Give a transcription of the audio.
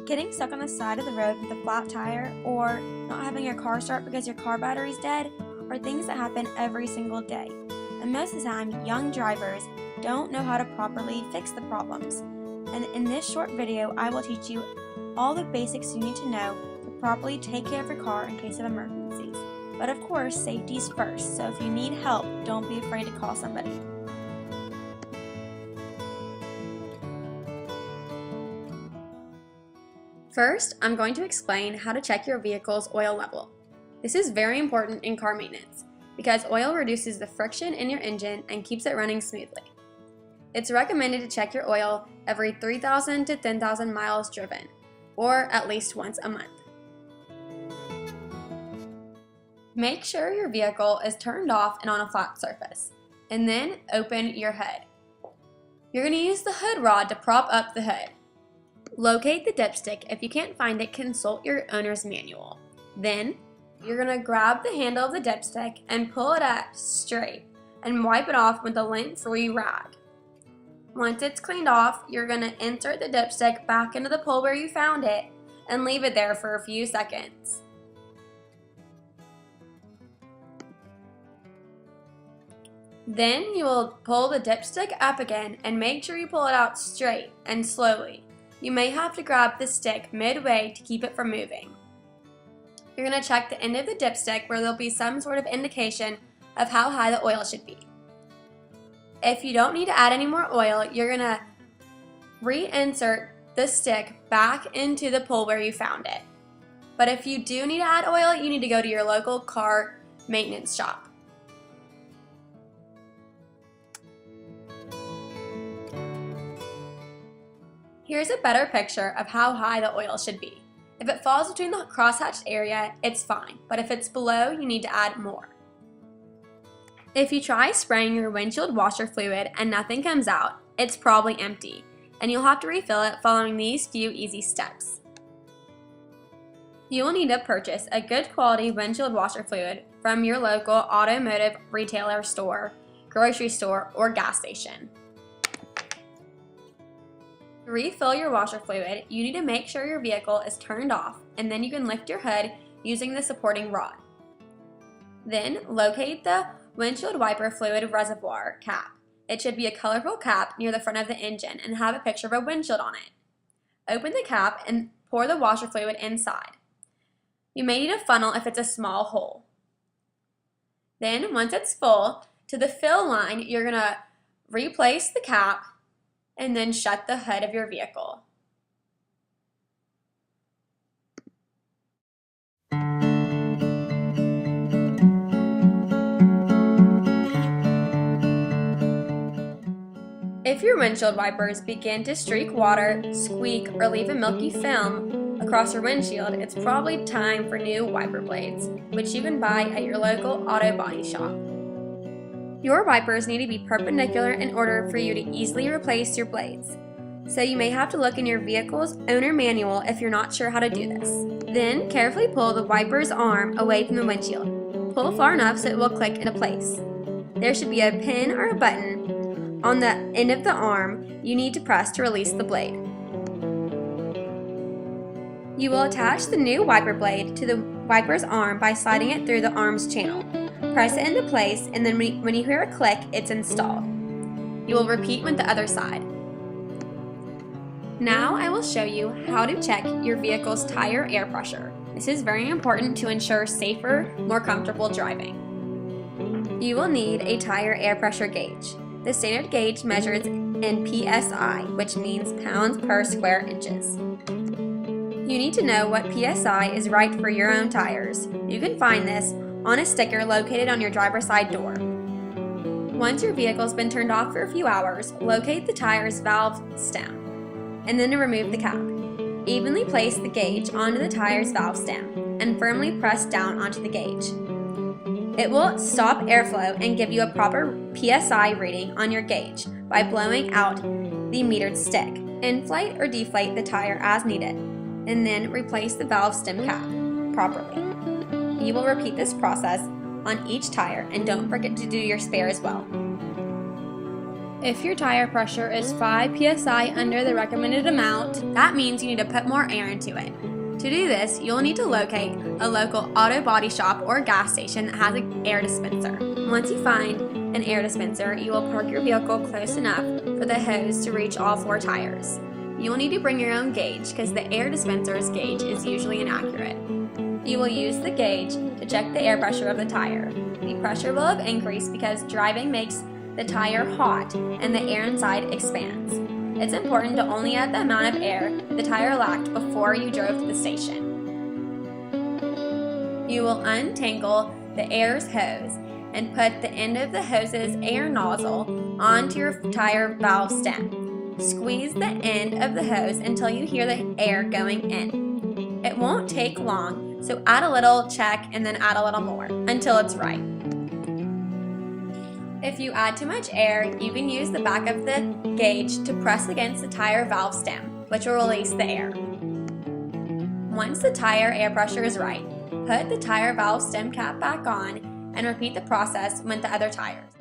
Getting stuck on the side of the road with a flat tire or not having your car start because your car battery's dead are things that happen every single day. And most of the time, young drivers don't know how to properly fix the problems. And in this short video, I will teach you all the basics you need to know to properly take care of your car in case of emergencies. But of course, safety's first, so if you need help, don't be afraid to call somebody. First, I'm going to explain how to check your vehicle's oil level. This is very important in car maintenance because oil reduces the friction in your engine and keeps it running smoothly. It's recommended to check your oil every 3,000 to 10,000 miles driven, or at least once a month. Make sure your vehicle is turned off and on a flat surface, and then open your hood. You're going to use the hood rod to prop up the hood. Locate the dipstick. If you can't find it, consult your owner's manual. Then, you're going to grab the handle of the dipstick and pull it up straight and wipe it off with a lint-free rag. Once it's cleaned off, you're going to insert the dipstick back into the pull where you found it and leave it there for a few seconds. Then you will pull the dipstick up again and make sure you pull it out straight and slowly. You may have to grab the stick midway to keep it from moving. You're going to check the end of the dipstick where there'll be some sort of indication of how high the oil should be. If you don't need to add any more oil, you're going to reinsert the stick back into the pull where you found it. But if you do need to add oil, you need to go to your local car maintenance shop. Here's a better picture of how high the oil should be. If it falls between the crosshatched area, it's fine, but if it's below, you need to add more. If you try spraying your windshield washer fluid and nothing comes out, it's probably empty, and you'll have to refill it following these few easy steps. You will need to purchase a good quality windshield washer fluid from your local automotive retailer store, grocery store, or gas station. To refill your washer fluid, you need to make sure your vehicle is turned off, and then you can lift your hood using the supporting rod. Then, locate the windshield wiper fluid reservoir cap. It should be a colorful cap near the front of the engine and have a picture of a windshield on it. Open the cap and pour the washer fluid inside. You may need a funnel if it's a small hole. Then, once it's full, to the fill line, you're going to replace the cap and then shut the hood of your vehicle. If your windshield wipers begin to streak water, squeak, or leave a milky film across your windshield, it's probably time for new wiper blades, which you can buy at your local auto body shop. Your wipers need to be perpendicular in order for you to easily replace your blades, so you may have to look in your vehicle's owner manual if you're not sure how to do this. Then carefully pull the wiper's arm away from the windshield. Pull far enough so it will click into place. There should be a pin or a button on the end of the arm you need to press to release the blade. You will attach the new wiper blade to the wiper's arm by sliding it through the arm's channel. Press it into place, and then when you hear a click, it's installed. You will repeat with the other side. Now I will show you how to check your vehicle's tire air pressure. This is very important to ensure safer, more comfortable driving. You will need a tire air pressure gauge. The standard gauge measures in PSI, which means pounds per square inches. You need to know what PSI is right for your own tires. You can find this on a sticker located on your driver's side door. Once your vehicle's been turned off for a few hours, locate the tire's valve stem, and then remove the cap. Evenly place the gauge onto the tire's valve stem, and firmly press down onto the gauge. It will stop airflow and give you a proper PSI reading on your gauge by blowing out the metered stick. Inflate or deflate the tire as needed, and then replace the valve stem cap properly. You will repeat this process on each tire, and don't forget to do your spare as well. If your tire pressure is 5 psi under the recommended amount, that means you need to put more air into it. To do this, you'll need to locate a local auto body shop or gas station that has an air dispenser. Once you find an air dispenser, you will park your vehicle close enough for the hose to reach all 4 tires. You will need to bring your own gauge because the air dispenser's gauge is usually inaccurate. You will use the gauge to check the air pressure of the tire. The pressure will have increased because driving makes the tire hot and the air inside expands. It's important to only add the amount of air the tire lacked before you drove to the station. You will untangle the air's hose and put the end of the hose's air nozzle onto your tire valve stem. Squeeze the end of the hose until you hear the air going in. It won't take long, so add a little, check, and then add a little more until it's right. If you add too much air, you can use the back of the gauge to press against the tire valve stem, which will release the air. Once the tire air pressure is right, put the tire valve stem cap back on and repeat the process with the other tires.